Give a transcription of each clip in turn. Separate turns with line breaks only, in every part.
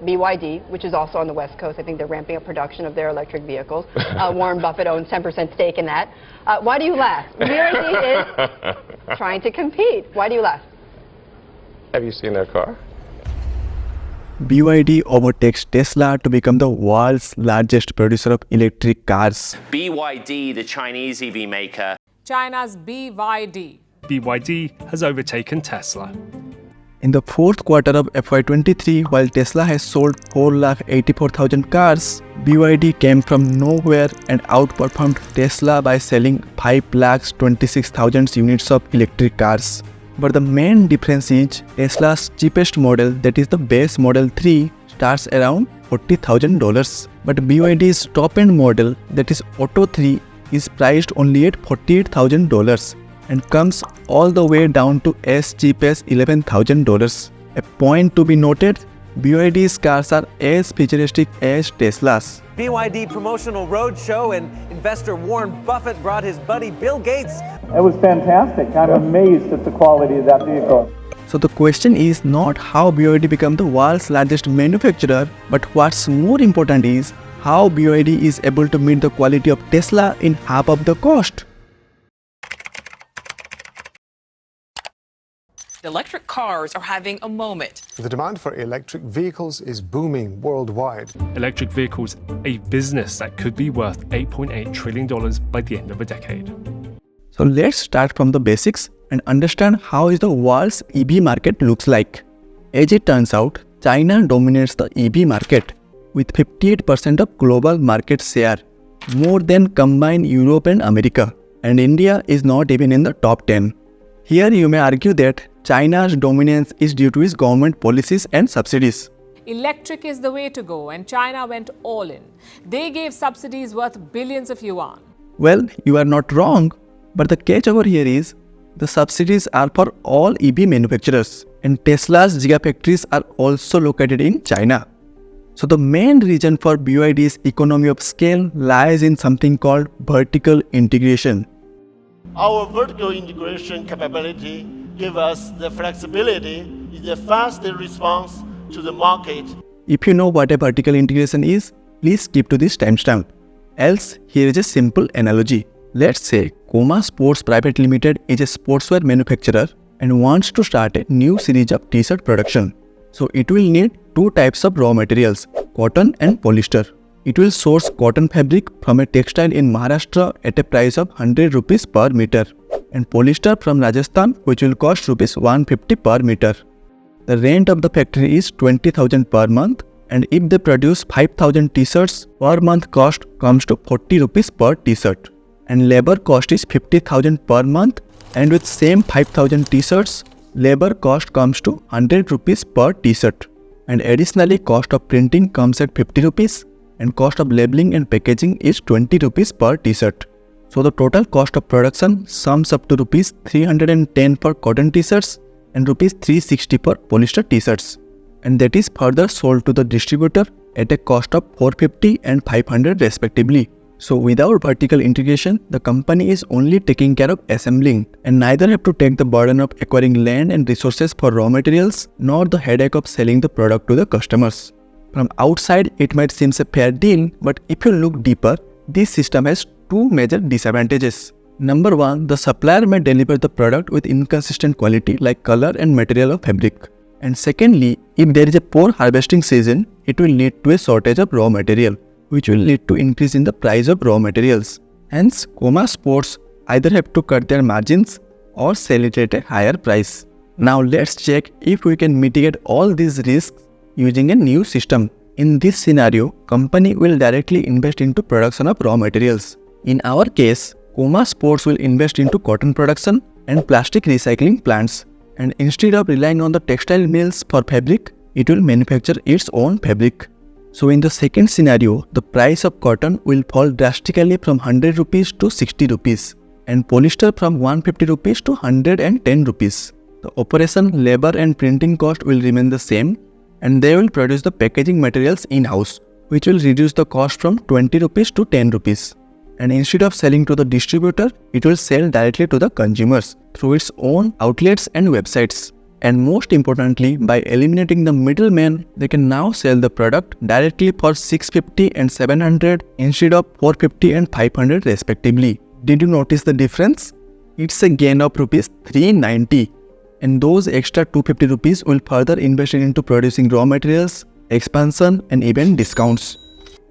BYD, which is also on the West Coast. I think they're ramping up production of their electric vehicles. Warren Buffett owns 10% stake in that. Why do you laugh? BYD is trying to compete. Why do you laugh?
Have you seen their car?
BYD overtakes Tesla to become the world's largest producer of electric cars.
BYD, the Chinese EV maker.
China's BYD.
BYD has overtaken Tesla.
In the fourth quarter of FY23, while Tesla has sold 484,000 cars, BYD came from nowhere and outperformed Tesla by selling 526,000 units of electric cars. But the main difference is Tesla's cheapest model, that is the base Model 3, starts around $40,000. But BYD's top-end model, that is Auto 3, is priced only at $48,000 and comes all the way down to as cheap as $11,000. A point to be noted, BYD's cars are as futuristic as Tesla's.
BYD promotional roadshow and investor Warren Buffett brought his buddy Bill Gates.
It was fantastic. I'm amazed at the quality of that vehicle.
So the question is not how BYD became the world's largest manufacturer, but what's more important is how BYD is able to meet the quality of Tesla in half of the cost.
Electric cars are having a moment.
The demand for electric vehicles is booming worldwide.
Electric vehicles, a business that could be worth $8.8 trillion by the end of a decade.
So let's start from the basics and understand how is the world's EV market looks like. As it turns out, China dominates the EV market with 58% of global market share, more than combined Europe and America, and India is not even in the top 10. Here you may argue that China's dominance is due to its government policies and subsidies.
Electric is the way to go, and China went all in. They gave subsidies worth billions of yuan.
Well, you are not wrong, but the catch over here is the subsidies are for all EV manufacturers, and Tesla's gigafactories are also located in China. So the main reason for BYD's economy of scale lies in something called vertical integration.
Our vertical integration capability gives us the flexibility in the fast response to the market.
If you know what a vertical integration is, please skip to this timestamp. Else, here is a simple analogy. Let's say Coma Sports Private Limited is a sportswear manufacturer and wants to start a new series of t-shirt production. So it will need two types of raw materials, cotton and polyester. It will source cotton fabric from a textile in Maharashtra at a price of 100 rupees per meter and polyester from Rajasthan, which will cost rupees 150 per meter. The rent of the factory is 20,000 per month, and if they produce 5,000 t-shirts, per month cost comes to 40 rupees per t-shirt. And labor cost is 50,000 per month, and with same 5,000 t-shirts, labor cost comes to 100 rupees per t-shirt. And additionally, cost of printing comes at 50 rupees and cost of labeling and packaging is 20 rupees per t-shirt. So the total cost of production sums up to rupees 310 for cotton t-shirts and rupees 360 for polyester t-shirts. And that is further sold to the distributor at a cost of 450 and 500 respectively. So without vertical integration, the company is only taking care of assembling and neither have to take the burden of acquiring land and resources for raw materials nor the headache of selling the product to the customers. From outside, it might seem a fair deal, but if you look deeper, this system has two major disadvantages. Number one, the supplier may deliver the product with inconsistent quality like color and material of fabric. And secondly, if there is a poor harvesting season, it will lead to a shortage of raw material, which will lead to increase in the price of raw materials. Hence, Coma Sports either have to cut their margins or sell it at a higher price. Now let's check if we can mitigate all these risks using a new system. In this scenario, company will directly invest into production of raw materials. In our case, Coma Sports will invest into cotton production and plastic recycling plants. And instead of relying on the textile mills for fabric, it will manufacture its own fabric. So in the second scenario, the price of cotton will fall drastically from 100 rupees to 60 rupees and polyester from 150 rupees to 110 rupees. The operation, labor and printing cost will remain the same, and they will produce the packaging materials in-house, which will reduce the cost from 20 rupees to 10 rupees. And instead of selling to the distributor, it will sell directly to the consumers through its own outlets and websites. And most importantly, by eliminating the middleman, they can now sell the product directly for 650 and 700 instead of 450 and 500 respectively. Did you notice the difference? It's a gain of rupees 390. And those extra 250 rupees will further invest into producing raw materials, expansion and even discounts.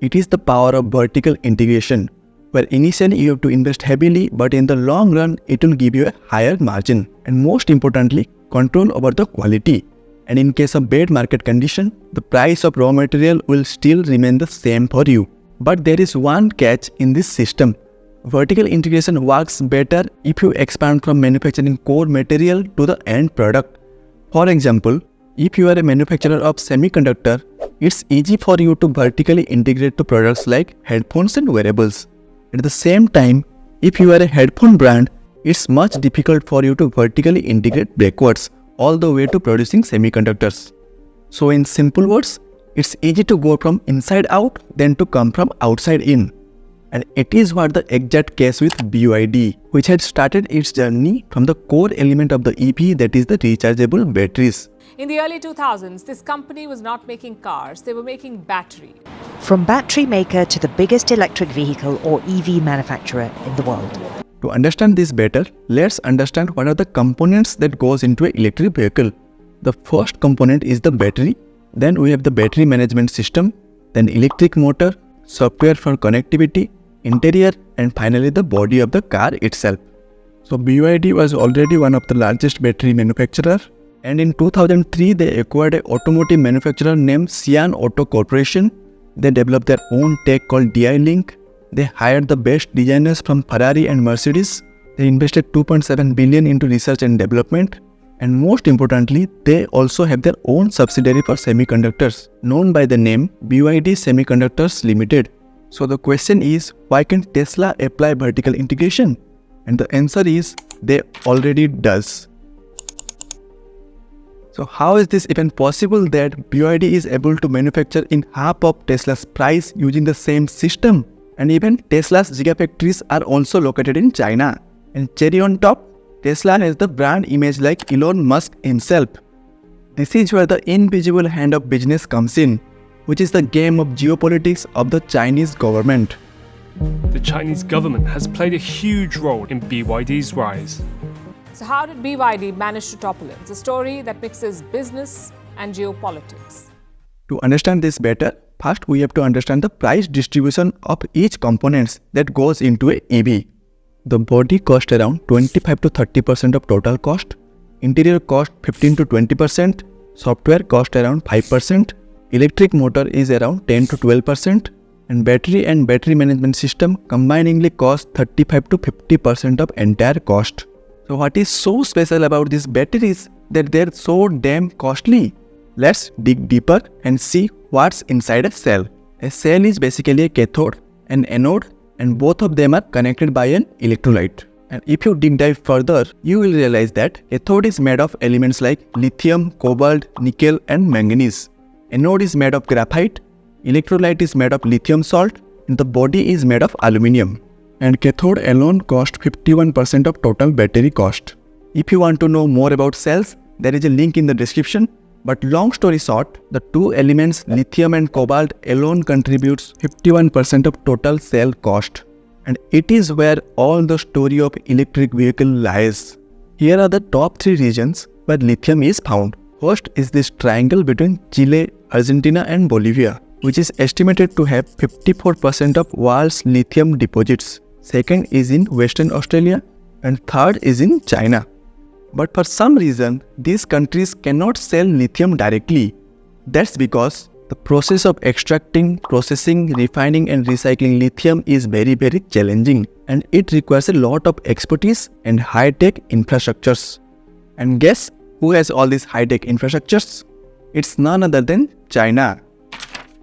It is the power of vertical integration, where initially you have to invest heavily, but in the long run, it will give you a higher margin. And most importantly, control over the quality. And in case of bad market condition, the price of raw material will still remain the same for you. But there is one catch in this system. Vertical integration works better if you expand from manufacturing core material to the end product. For example, if you are a manufacturer of semiconductor, it's easy for you to vertically integrate to products like headphones and wearables. At the same time, if you are a headphone brand, it's much difficult for you to vertically integrate backwards all the way to producing semiconductors. So in simple words, it's easy to go from inside out than to come from outside in. And it is what the exact case with BYD, which had started its journey from the core element of the EV, that is the rechargeable batteries.
In the early 2000s, this company was not making cars, they were making battery.
From battery maker to the biggest electric vehicle or EV manufacturer in the world.
To understand this better, let's understand what are the components that goes into an electric vehicle. The first component is the battery, then we have the battery management system, then electric motor, software for connectivity, interior, and finally the body of the car itself. So BYD was already one of the largest battery manufacturer, and in 2003 they acquired an automotive manufacturer named Xi'an Auto Corporation. They developed their own tech called DI-Link. They hired the best designers from Ferrari and Mercedes. They invested 2.7 billion into research and development. And most importantly, they also have their own subsidiary for semiconductors, known by the name BYD Semiconductors Limited. So the question is, why can Tesla apply vertical integration? And the answer is, they already does. So how is this even possible that BYD is able to manufacture in half of Tesla's price using the same system? And even Tesla's gigafactories are also located in China. And cherry on top, Tesla has the brand image like Elon Musk himself. This is where the invisible hand of business comes in, which is the game of geopolitics of the Chinese government.
The Chinese government has played a huge role in BYD's rise.
So how did BYD manage to topple it? It's a story that mixes business and geopolitics.
To understand this better, first we have to understand the price distribution of each components that goes into a EV. The body cost around 25 to 30% of total cost, interior cost 15 to 20%, software cost around 5%, electric motor is around 10 to 12%, and battery management system combiningly cost 35 to 50% of entire cost. So what is so special about these batteries that they're so damn costly? Let's dig deeper and see what's inside a cell. A cell is basically a cathode and anode, and both of them are connected by an electrolyte. And if you dive further, you will realize that cathode is made of elements like lithium, cobalt, nickel and manganese. Anode is made of graphite, electrolyte is made of lithium salt, and the body is made of aluminium. And cathode alone cost 51% of total battery cost. If you want to know more about cells, there is a link in the description. But long story short, the two elements lithium and cobalt alone contributes 51% of total cell cost. And it is where all the story of electric vehicle lies. Here are the top 3 regions where lithium is found. First is this triangle between Chile, Argentina and Bolivia, which is estimated to have 54% of world's lithium deposits. Second is in Western Australia and third is in China. But for some reason, these countries cannot sell lithium directly. That's because the process of extracting, processing, refining and recycling lithium is very challenging, and it requires a lot of expertise and high-tech infrastructures. And guess who has all these high-tech infrastructures? It's none other than China.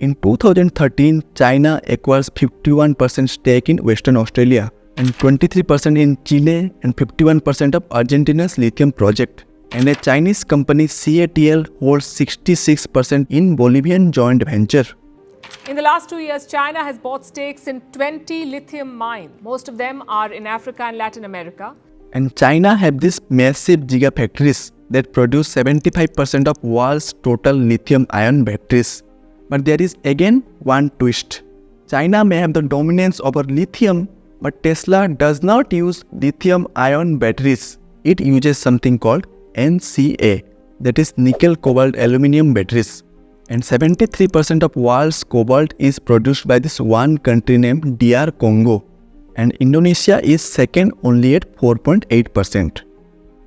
In 2013, China acquires 51% stake in Western Australia and 23% in Chile and 51% of Argentina's lithium project. And a Chinese company CATL holds 66% in Bolivian joint venture.
In the last 2 years, China has bought stakes in 20 lithium mines. Most of them are in Africa and Latin America.
And China have these massive gigafactories that produce 75% of world's total lithium-ion batteries. But there is again one twist. China may have the dominance over lithium, but Tesla does not use lithium-ion batteries. It uses something called NCA, that is nickel cobalt aluminum batteries. And 73% of world's cobalt is produced by this one country named DR Congo. And Indonesia is second only at 4.8%.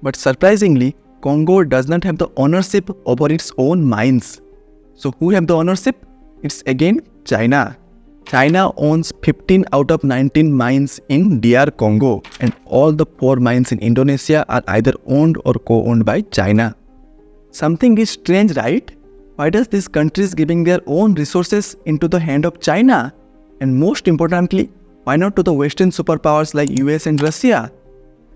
But surprisingly, Congo does not have the ownership over its own mines. So who have the ownership? It's again China. China owns 15 out of 19 mines in DR Congo, and all the 4 mines in Indonesia are either owned or co-owned by China. Something is strange, right? Why does these countries giving their own resources into the hand of China? And most importantly, why not to the Western superpowers like US and Russia?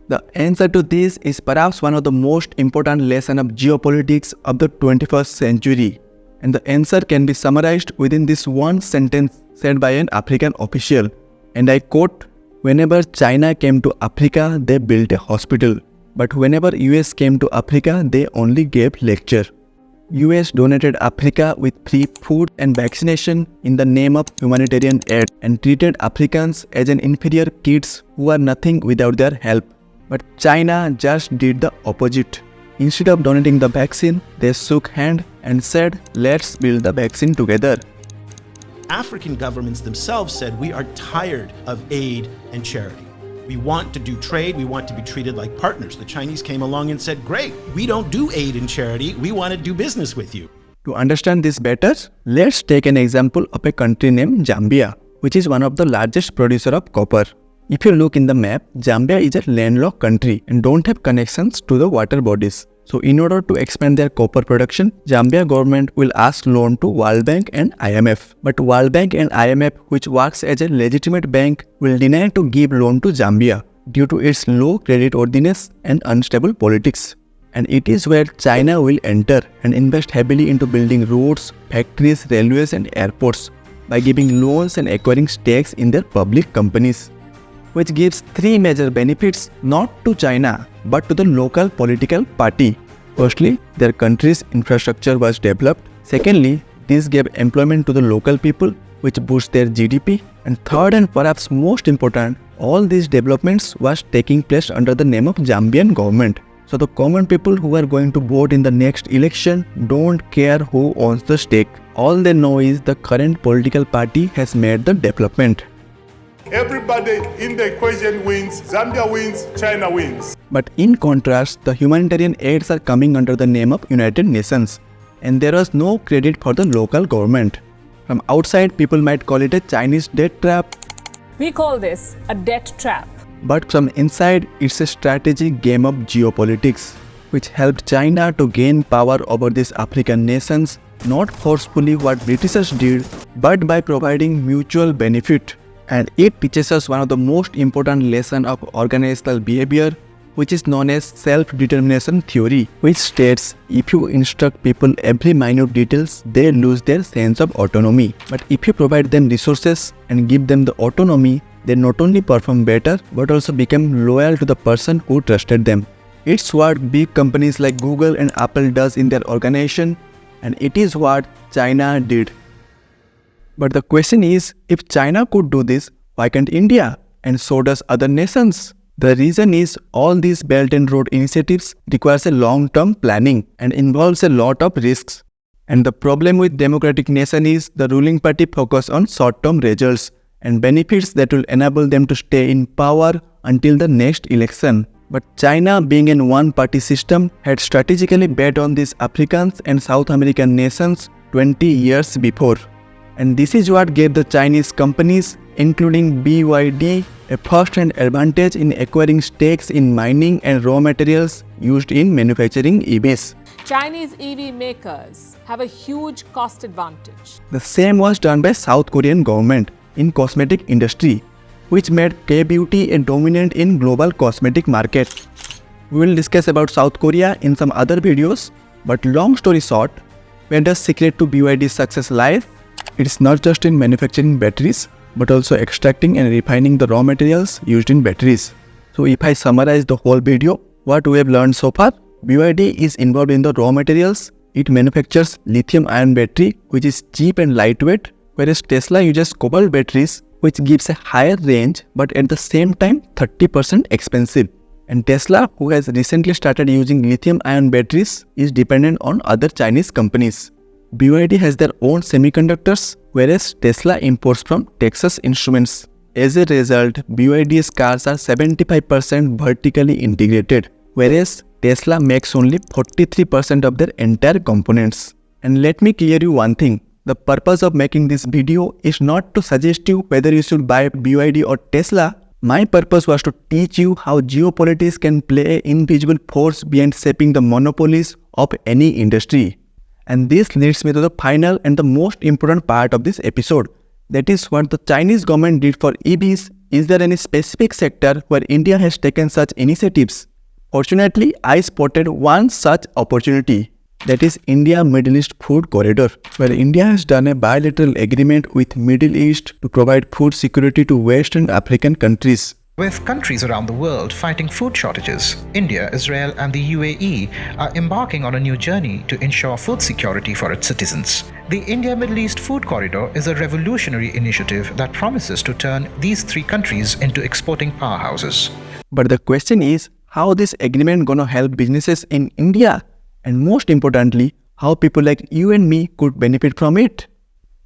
The answer to this is perhaps one of the most important lessons of geopolitics of the 21st century. And the answer can be summarized within this one sentence said by an African official. And I quote, "Whenever China came to Africa, they built a hospital. But whenever US came to Africa, they only gave lecture." US donated Africa with free food and vaccination in the name of humanitarian aid and treated Africans as an inferior kids who are nothing without their help. But China just did the opposite. Instead of donating the vaccine, they shook hands and said, "Let's build the vaccine together."
African governments themselves said, "We are tired of aid and charity. We want to do trade, we want to be treated like partners." The Chinese came along and said, "Great, we don't do aid and charity, we want to do business with you."
To understand this better, let's take an example of a country named Zambia, which is one of the largest producer of copper. If you look in the map, Zambia is a landlocked country and don't have connections to the water bodies. So in order to expand their copper production, Zambia government will ask loan to World Bank and IMF. But World Bank and IMF, which works as a legitimate bank, will deny to give loan to Zambia due to its low creditworthiness and unstable politics. And it is where China will enter and invest heavily into building roads, factories, railways and airports by giving loans and acquiring stakes in their public companies, which gives 3 major benefits not to China but to the local political party. Firstly, their country's infrastructure was developed. Secondly, this gave employment to the local people, which boosts their GDP. And third and perhaps most important, all these developments was taking place under the name of Zambian government. So the common people who are going to vote in the next election don't care who owns the stake. All they know is the current political party has made the development.
Everybody in the equation wins, Zambia wins, China wins.
But in contrast, the humanitarian aids are coming under the name of United Nations, and there was no credit for the local government. From outside, people might call it a Chinese debt trap.
We call this a debt trap.
But from inside, it's a strategic game of geopolitics, which helped China to gain power over these African nations, not forcefully what Britishers did, but by providing mutual benefit. And it teaches us one of the most important lessons of organizational behavior, which is known as self-determination theory, which states if you instruct people every minute details, they lose their sense of autonomy. But if you provide them resources and give them the autonomy, they not only perform better, but also become loyal to the person who trusted them. It's what big companies like Google and Apple does in their organization, and it is what China did. But the question is, if China could do this, why can't India? And so does other nations. The reason is all these Belt and Road initiatives requires a long-term planning and involves a lot of risks. And the problem with democratic nation is the ruling party focus on short-term results and benefits that will enable them to stay in power until the next election. But China, being in one-party system, had strategically bet on these Africans and South American nations 20 years before. And this is what gave the Chinese companies, including BYD, a first-hand advantage in acquiring stakes in mining and raw materials used in manufacturing EVs.
Chinese EV makers have a huge cost advantage.
The same was done by South Korean government in cosmetic industry, which made K-beauty a dominant in global cosmetic market. We will discuss about South Korea in some other videos, but long story short, where does secret to BYD's success lies? It's not just in manufacturing batteries, but also extracting and refining the raw materials used in batteries. So if I summarize the whole video, what we have learned so far? BYD is involved in the raw materials. It manufactures lithium-ion battery, which is cheap and lightweight, whereas Tesla uses Cobalt batteries, which gives a higher range but at the same time 30% expensive. And Tesla, who has recently started using lithium-ion batteries, is dependent on other Chinese companies. BYD has their own semiconductors, whereas Tesla imports from Texas Instruments. As a result, BYD's cars are 75% vertically integrated, whereas Tesla makes only 43% of their entire components. And let me clear you one thing. The purpose of making this video is not to suggest you whether you should buy BYD or Tesla. My purpose was to teach you how geopolitics can play an invisible force behind shaping the monopolies of any industry. And this leads me to the final and the most important part of this episode. That is what the Chinese government did for EVs. Is there any specific sector where India has taken such initiatives? Fortunately, I spotted one such opportunity. That is India-Middle East Food Corridor, where India has done a bilateral agreement with Middle East to provide food security to West and African countries.
With countries around the world fighting food shortages, India, Israel and the UAE are embarking on a new journey to ensure food security for its citizens. The India-Middle East Food Corridor is a revolutionary initiative that promises to turn these three countries into exporting powerhouses.
But the question is, how this agreement gonna help businesses in India? And most importantly, how people like you and me could benefit from it?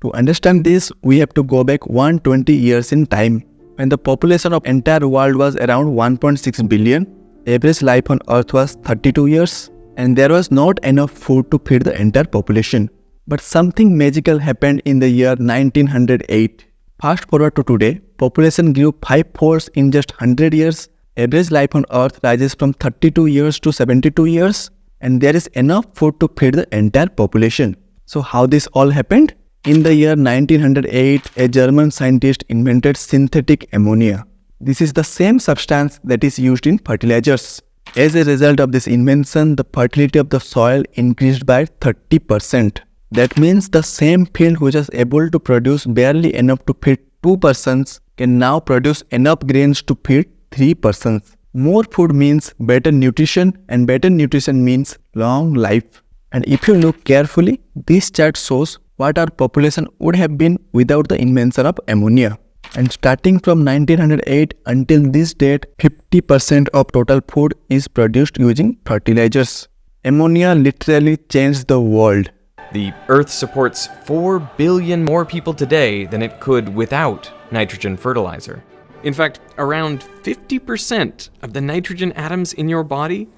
To understand this, we have to go back 120 years in time, when the population of entire world was around 1.6 billion, average life on Earth was 32 years, and there was not enough food to feed the entire population. But something magical happened in the year 1908. Fast forward to today, population grew 5-fold in just 100 years, average life on Earth rises from 32 years to 72 years, and there is enough food to feed the entire population. So how this all happened? In the year 1908, a German scientist invented synthetic ammonia. This is the same substance that is used in fertilizers. As a result of this invention, the fertility of the soil increased by 30%. That means the same field which was able to produce barely enough to feed 2 persons can now produce enough grains to feed 3 persons. More food means better nutrition, and better nutrition means long life. And if you look carefully, this chart shows what our population would have been without the invention of ammonia. And starting from 1908 until this date, 50% of total food is produced using fertilizers. Ammonia literally changed the world.
The Earth supports 4 billion more people today than it could without nitrogen fertilizer. In fact, around 50% of the nitrogen atoms in your body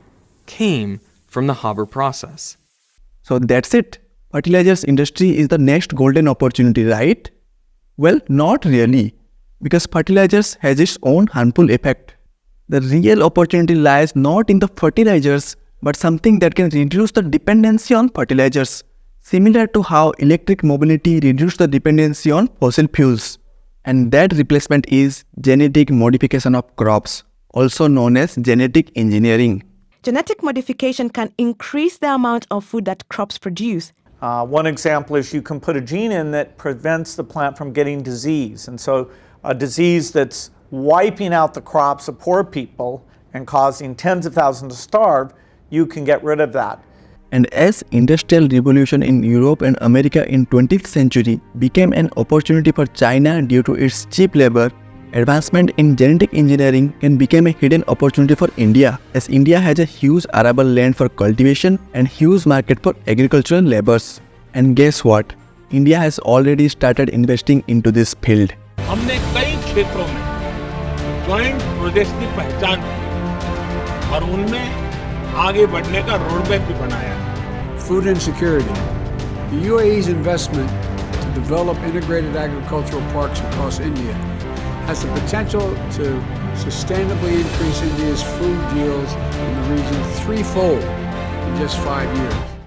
came from the Haber process.
So that's it. Fertilizers industry is the next golden opportunity, right? Well, not really, because fertilizers has its own harmful effect. The real opportunity lies not in the fertilizers, but something that can reduce the dependency on fertilizers, similar to how electric mobility reduced the dependency on fossil fuels. And that replacement is genetic modification of crops, also known as genetic engineering.
Genetic modification can increase the amount of food that crops produce.
One example is you can put a gene in that prevents the plant from getting disease. And so a disease that's wiping out the crops of poor people and causing tens of thousands to starve, you can get rid of that.
And as industrial revolution in Europe and America in 20th century became an opportunity for China due to its cheap labor, advancement in genetic engineering can become a hidden opportunity for India, as India has a huge arable land for cultivation and huge market for agricultural labors. And guess what? India has already started investing into this field.
हमने कई क्षेत्रों में joint projects की पहचान की और उनमें आगे बढ़ने का रोडमैप भी बनाया।
Food insecurity. The UAE's investment to develop integrated agricultural parks across India has the potential to sustainably increase India's food yields in the region threefold in just 5 years.